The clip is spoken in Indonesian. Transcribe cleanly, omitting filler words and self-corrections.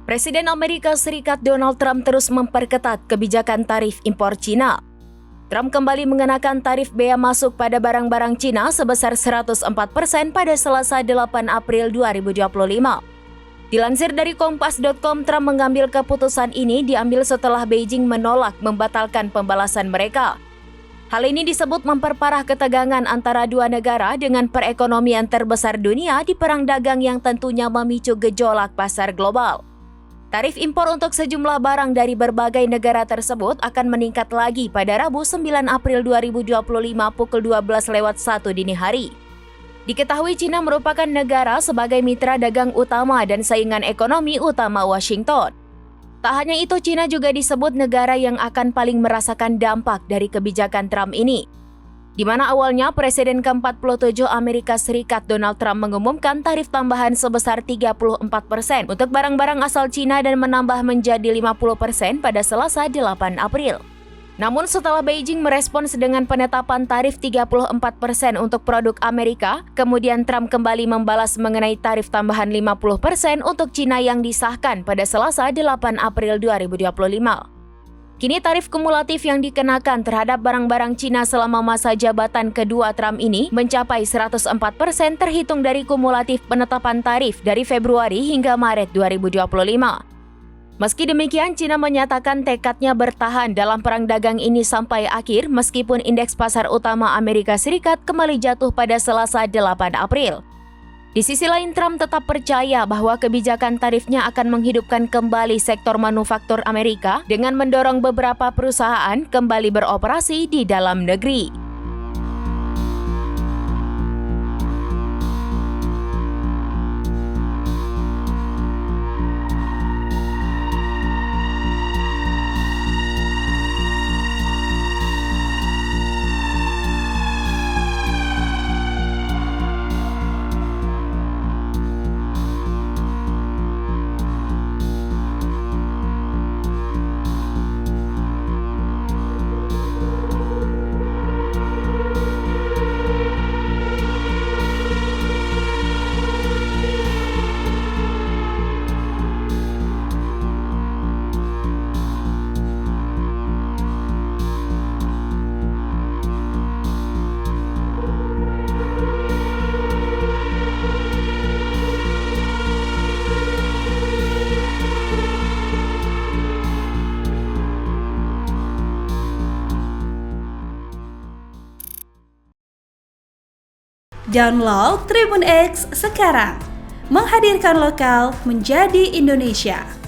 Presiden Amerika Serikat Donald Trump terus memperketat kebijakan tarif impor Cina. Trump kembali mengenakan tarif bea masuk pada barang-barang Cina sebesar 104% pada Selasa 8 April 2025. Dilansir dari Kompas.com, Trump mengambil keputusan ini diambil setelah Beijing menolak membatalkan pembalasan mereka. Hal ini disebut memperparah ketegangan antara dua negara dengan perekonomian terbesar dunia di perang dagang yang tentunya memicu gejolak pasar global. Tarif impor untuk sejumlah barang dari berbagai negara tersebut akan meningkat lagi pada Rabu 9 April 2025 pukul 12:01 dini hari. Diketahui Cina merupakan negara sebagai mitra dagang utama dan saingan ekonomi utama Washington. Tak hanya itu, Cina juga disebut negara yang akan paling merasakan dampak dari kebijakan Trump ini, di mana awalnya Presiden ke-47 Amerika Serikat Donald Trump mengumumkan tarif tambahan sebesar 34% untuk barang-barang asal Cina dan menambah menjadi 50% pada Selasa 8 April. Namun setelah Beijing merespons dengan penetapan tarif 34% untuk produk Amerika, kemudian Trump kembali membalas mengenai tarif tambahan 50% untuk Cina yang disahkan pada Selasa 8 April 2025. Kini tarif kumulatif yang dikenakan terhadap barang-barang Cina selama masa jabatan kedua Trump ini mencapai 104% terhitung dari kumulatif penetapan tarif dari Februari hingga Maret 2025. Meski demikian, Cina menyatakan tekadnya bertahan dalam perang dagang ini sampai akhir meskipun indeks pasar utama Amerika Serikat kembali jatuh pada Selasa 8 April. Di sisi lain, Trump tetap percaya bahwa kebijakan tarifnya akan menghidupkan kembali sektor manufaktur Amerika dengan mendorong beberapa perusahaan kembali beroperasi di dalam negeri. Download Tribun X sekarang, menghadirkan lokal menjadi Indonesia.